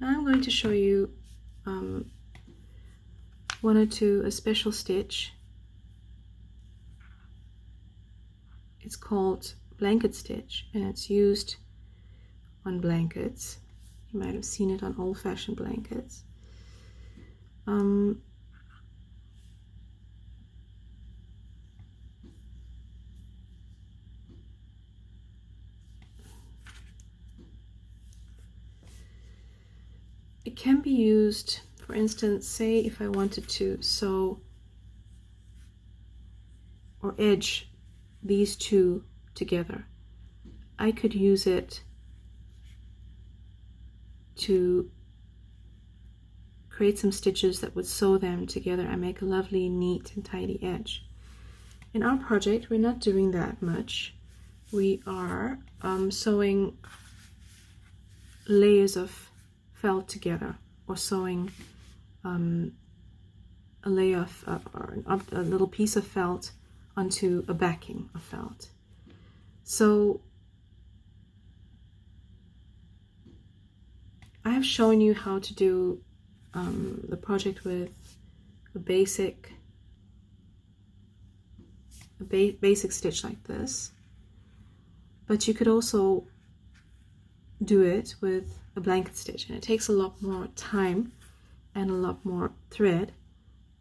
Now I'm going to show you one or two, a special stitch. It's called blanket stitch, and it's used on blankets. You might have seen it on old-fashioned blankets. It can be used, for instance, say if I wanted to sew or edge these two together, I could use it to create some stitches that would sew them together and make a lovely, neat and tidy edge. In our project, we're not doing that much. We are sewing layers of felt together, or sewing a layer of or a little piece of felt onto a backing of felt. So I have shown you how to do the project with a basic stitch like this, but you could also do it with a blanket stitch, and it takes a lot more time and a lot more thread,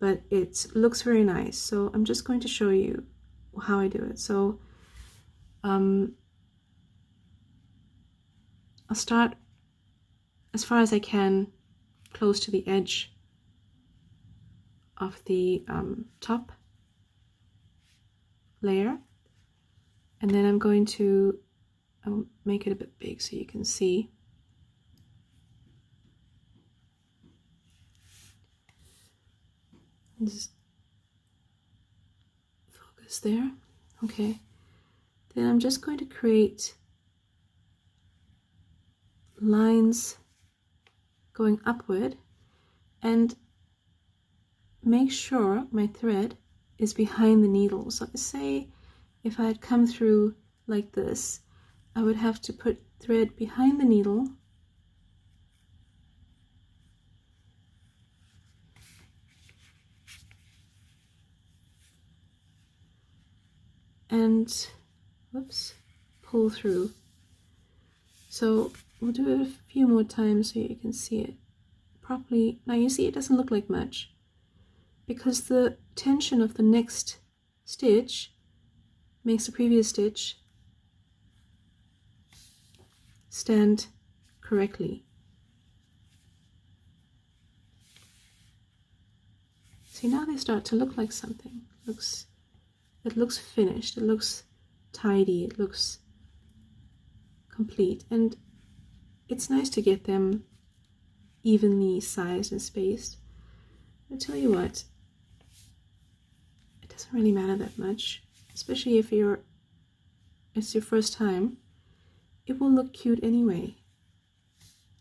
but it looks very nice. So I'm just going to show you how I do it. So I'll start as far as I can close to the edge of the top layer, and then I'm going to make it a bit big so you can see. Just focus there. Okay, then I'm just going to create lines going upward and make sure my thread is behind the needle. So say if I had come through like this, I would have to put thread behind the needle and pull through. So we'll do it a few more times so you can see it properly. Now you see it doesn't look like much because the tension of the next stitch makes the previous stitch stand correctly. See, now they start to look like something. It looks finished, it looks tidy, it looks complete, and it's nice to get them evenly sized and spaced. I'll tell you what, it doesn't really matter that much, especially if it's your first time. It will look cute anyway,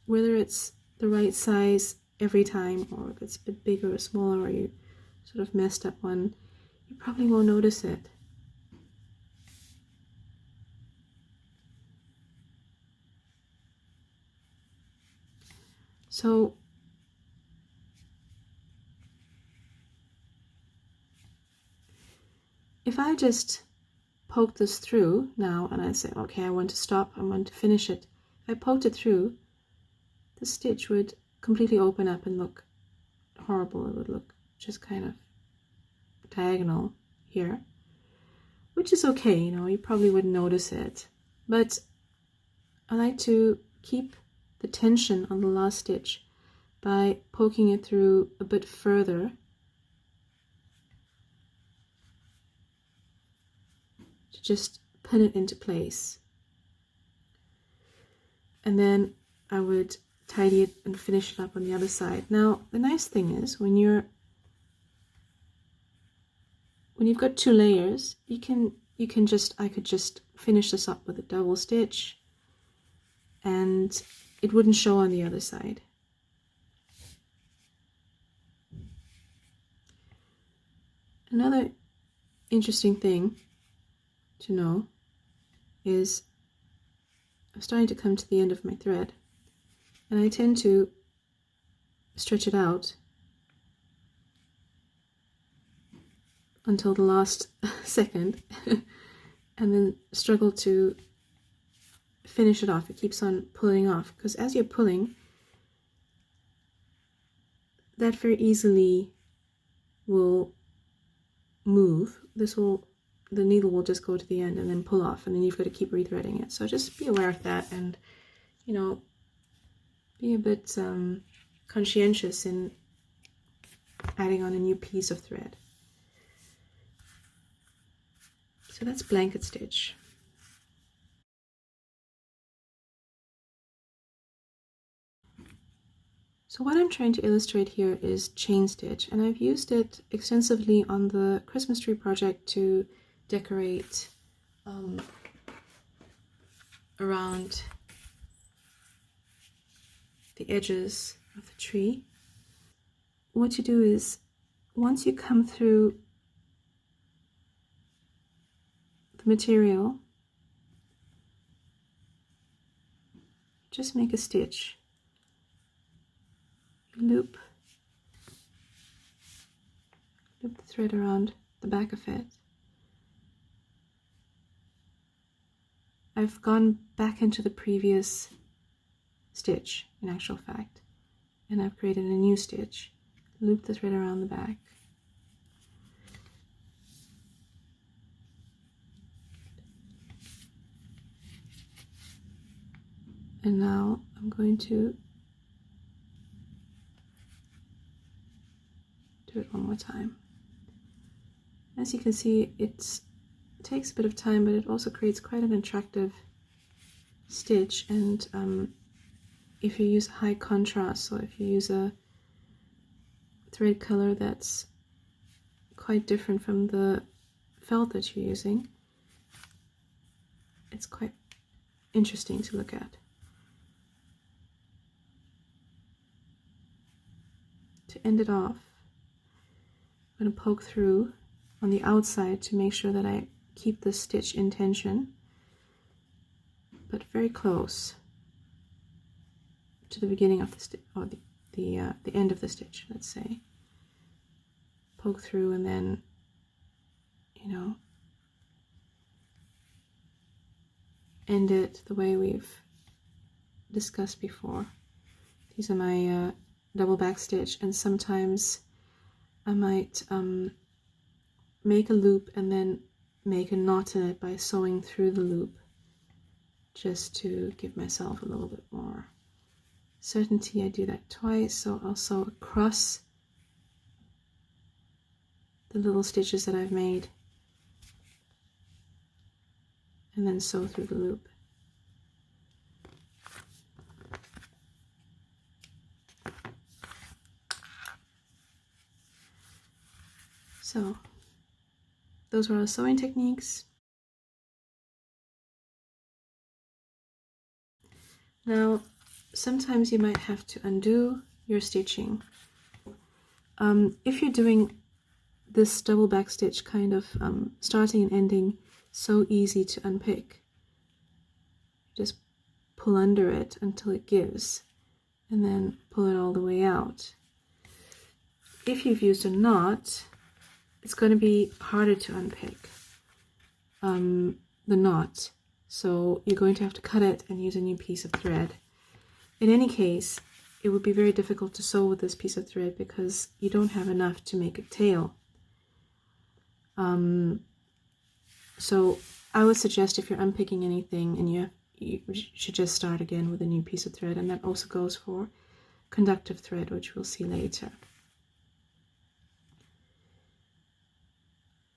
whether it's the right size every time or if it's a bit bigger or smaller, or you sort of messed up one, you probably won't notice it. So if I just poke this through now and I say, okay, I want to stop, I want to finish it. If I poked it through, the stitch would completely open up and look horrible. It would look just kind of diagonal here, which is okay, you know, you probably wouldn't notice it. But I like to keep the tension on the last stitch by poking it through a bit further to just pin it into place. And then I would tidy it and finish it up on the other side. Now the nice thing is when you've got two layers, I could just finish this up with a double stitch and it wouldn't show on the other side. Another interesting thing to know is I'm starting to come to the end of my thread, and I tend to stretch it out until the last second and then struggle to finish it off. It keeps on pulling off, because as you're pulling, that very easily will move. The needle will just go to the end and then pull off, and then you've got to keep rethreading it. So just be aware of that, and you know, be a bit conscientious in adding on a new piece of thread. So that's blanket stitch. So what I'm trying to illustrate here is chain stitch, and I've used it extensively on the Christmas tree project to decorate around the edges of the tree. What you do is, once you come through the material, just make a stitch. Loop the thread around the back of it. I've gone back into the previous stitch, in actual fact, and I've created a new stitch. Loop the thread around the back. And now I'm going to do it one more time. As you can see, it takes a bit of time, but it also creates quite an attractive stitch. And if you use high contrast, so if you use a thread color that's quite different from the felt that you're using, it's quite interesting to look at. To end it off, I'm going to poke through on the outside to make sure that I keep the stitch in tension, but very close to the beginning of the stitch, or the end of the stitch, let's say. Poke through and then, you know, end it the way we've discussed before. These are my double back stitch, and sometimes I might make a loop and then make a knot in it by sewing through the loop, just to give myself a little bit more certainty. I do that twice, so I'll sew across the little stitches that I've made and then sew through the loop. So those are our sewing techniques. Now, sometimes you might have to undo your stitching. If you're doing this double back stitch kind of starting and ending so easy to unpick, just pull under it until it gives and then pull it all the way out. If you've used a knot, it's going to be harder to unpick the knot, so you're going to have to cut it and use a new piece of thread. In any case, it would be very difficult to sew with this piece of thread because you don't have enough to make a tail. So I would suggest, if you're unpicking anything, and you should just start again with a new piece of thread, and that also goes for conductive thread, which we'll see later.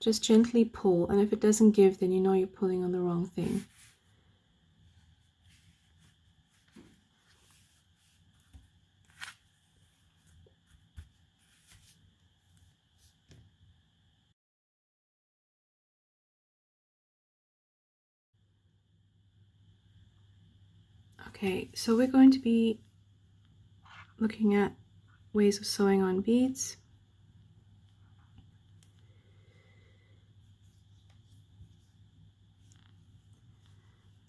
Just gently pull, and if it doesn't give, then you know you're pulling on the wrong thing. Okay, so we're going to be looking at ways of sewing on beads.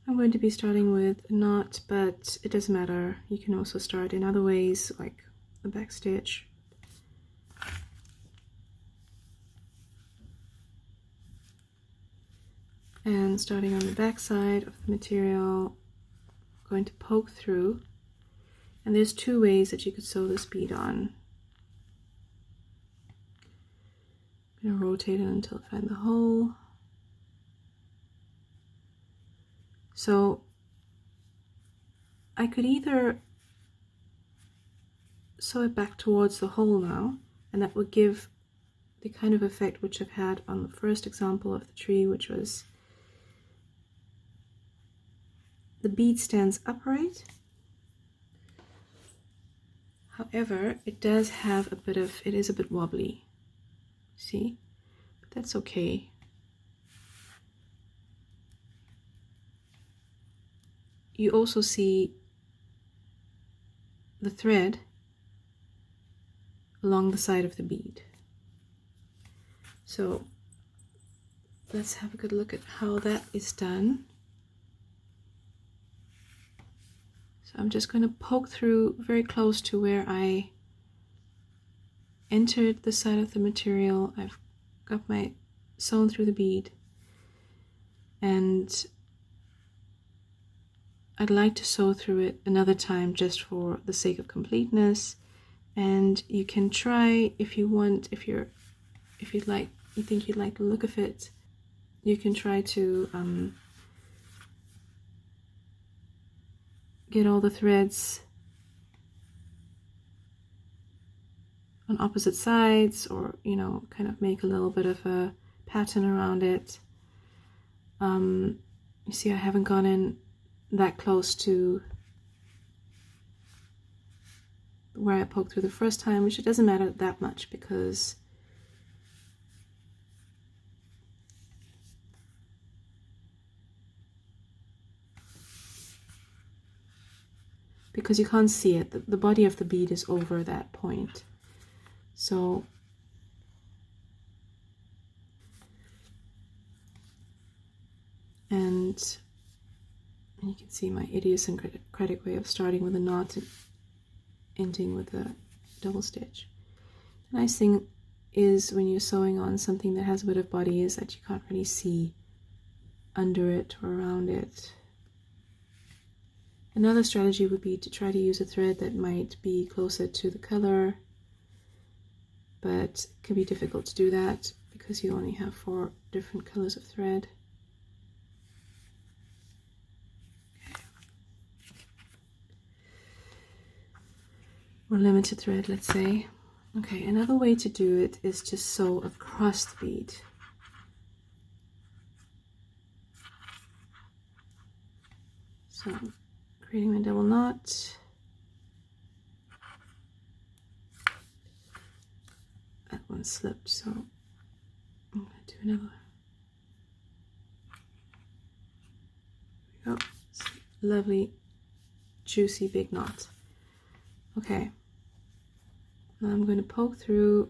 I'm going to be starting with a knot, but it doesn't matter. You can also start in other ways, like the back stitch. And starting on the back side of the material, I'm going to poke through. And there's two ways that you could sew this bead on. I'm going to rotate it until I find the hole. So I could either sew it back towards the hole now, and that would give the kind of effect which I've had on the first example of the tree, which was the bead stands upright. However, it does have a bit of, it is a bit wobbly, see? But that's okay. You also see the thread along the side of the bead. So let's have a good look at how that is done. So I'm just going to poke through very close to where I entered the side of the material. I've got my sewn through the bead, and I'd like to sew through it another time just for the sake of completeness. And you can try, if you want, if you think you'd like the look of it, you can try to get all the threads on opposite sides, or kind of make a little bit of a pattern around it. You see, I haven't gone in that close to where I poked through the first time, which it doesn't matter that much because you can't see it. The body of the bead is over that point. So and you can see my idiosyncratic way of starting with a knot and ending with a double stitch. The nice thing is when you're sewing on something that has a bit of body is that you can't really see under it or around it. Another strategy would be to try to use a thread that might be closer to the color, but it can be difficult to do that because you only have 4 different colors of thread. Or limited thread, let's say. Okay, another way to do it is to sew across the bead. So I'm creating my double knot. That one slipped, so I'm going to do another. There we go. Lovely, juicy, big knot. Okay. Now I'm going to poke through,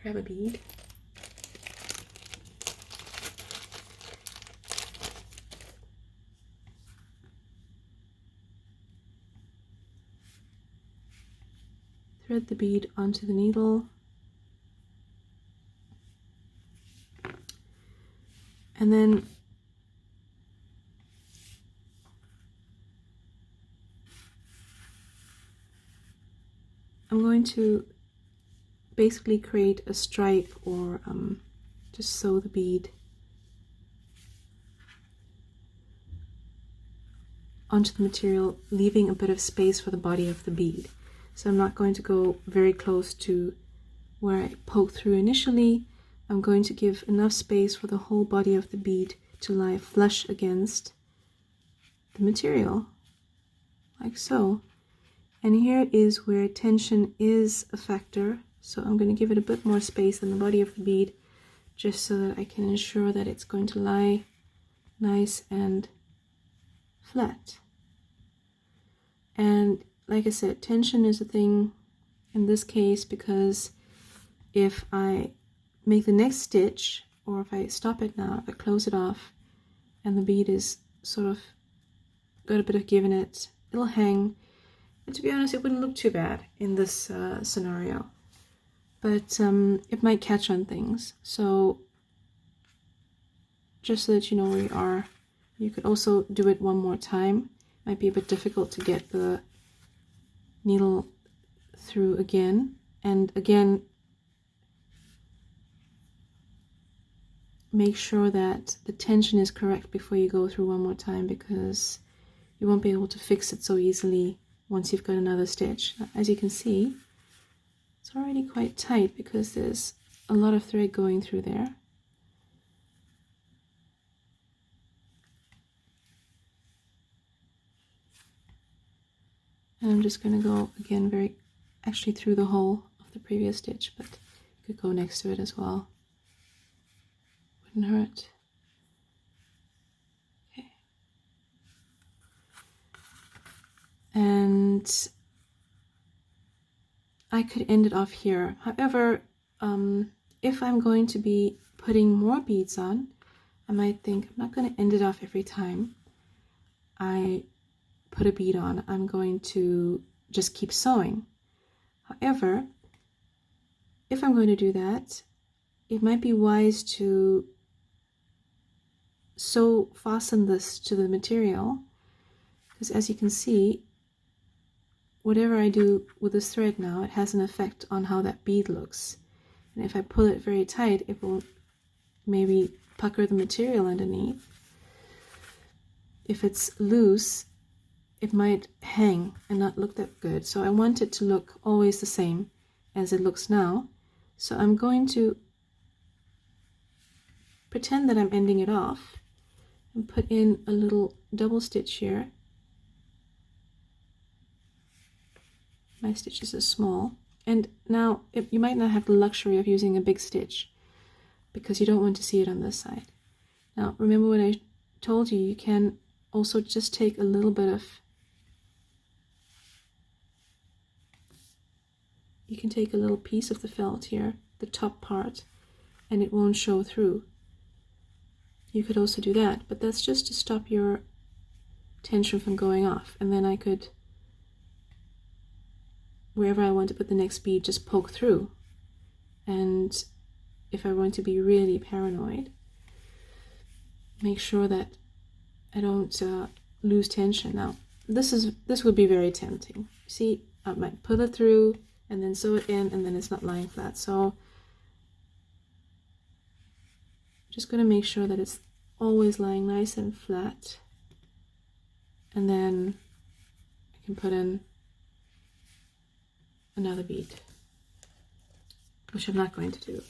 grab a bead, thread the bead onto the needle, and then I'm going to basically create a stripe, or just sew the bead onto the material, leaving a bit of space for the body of the bead. So I'm not going to go very close to where I poked through initially. I'm going to give enough space for the whole body of the bead to lie flush against the material, like so. And here is where tension is a factor, so I'm going to give it a bit more space than the body of the bead, just so that I can ensure that it's going to lie nice and flat. And like I said, tension is a thing in this case, because if I make the next stitch, or if I stop it now, if I close it off, and the bead is sort of got a bit of give in it, it'll hang. And to be honest, it wouldn't look too bad in this scenario. But it might catch on things. So just so that you know where you are, you could also do it one more time. Might be a bit difficult to get the needle through again. And again, make sure that the tension is correct before you go through one more time, because you won't be able to fix it so easily once you've got another stitch. As you can see, it's already quite tight because there's a lot of thread going through there. And I'm just going to go again actually through the hole of the previous stitch, but you could go next to it as well. Wouldn't hurt. Okay. And I could end it off here. However, if I'm going to be putting more beads on, I might think I'm not going to end it off every time I put a bead on. I'm going to just keep sewing. However, if I'm going to do that, it might be wise to fasten this to the material, because as you can see, whatever I do with this thread now, it has an effect on how that bead looks. And if I pull it very tight, it will maybe pucker the material underneath. If it's loose, it might hang and not look that good. So I want it to look always the same as it looks now. So I'm going to pretend that I'm ending it off and put in a little double stitch here. My stitches are small. And now you might not have the luxury of using a big stitch because you don't want to see it on this side. Now remember what I told you, you can also just take a little bit of, you can take a little piece of the felt here, the top part, and it won't show through. You could also do that, but that's just to stop your tension from going off. And then I could, wherever I want to put the next bead, just poke through. And if I want to be really paranoid, make sure that I don't lose tension. Now, this would be very tempting. See, I might pull it through and then sew it in, and then it's not lying flat. So I'm just going to make sure that it's always lying nice and flat. And then I can put in another bead, which I'm not going to do.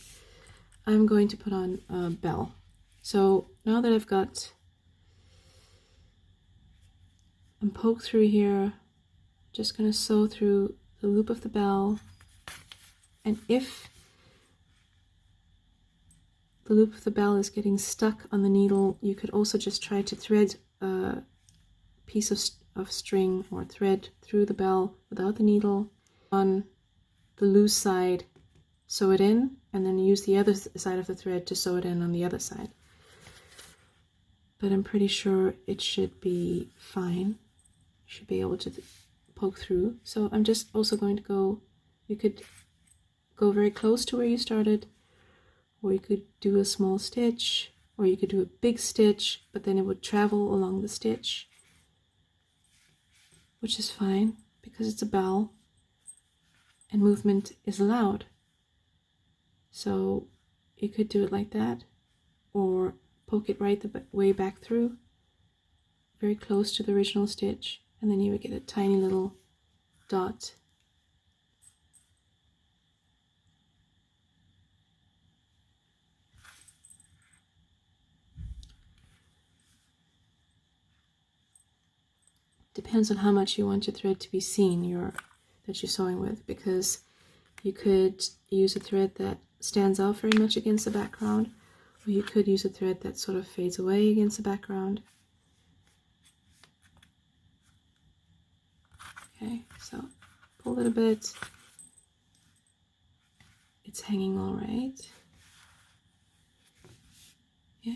I'm going to put on a bell. So now that I've got, I'm poked through here, just going to sew through the loop of the bell. And if the loop of the bell is getting stuck on the needle, you could also just try to thread a piece of string or thread through the bell without the needle. On the loose side, sew it in, and then use the other side of the thread to sew it in on the other side. But I'm pretty sure it should be fine. You should be able to poke through. So I'm just also going to go, you could go very close to where you started, or you could do a small stitch, or you could do a big stitch, but then it would travel along the stitch, which is fine because it's a bell and movement is allowed. So you could do it like that, or poke it right the way back through, very close to the original stitch, and then you would get a tiny little dot. Depends on how much you want your thread to be seen that you're sewing with, because you could use a thread that stands out very much against the background, or you could use a thread that sort of fades away against the background. Okay, so pull it a bit. It's hanging all right. Yeah.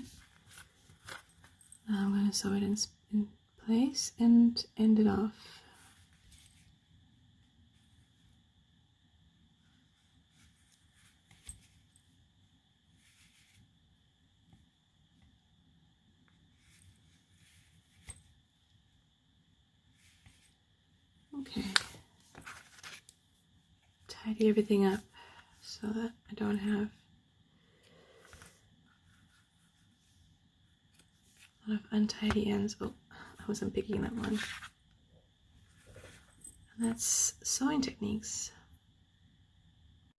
Now I'm going to sew it in place and end it off. Okay. Tidy everything up so that I don't have a lot of untidy ends. Oh, I wasn't picking that one. And that's sewing techniques.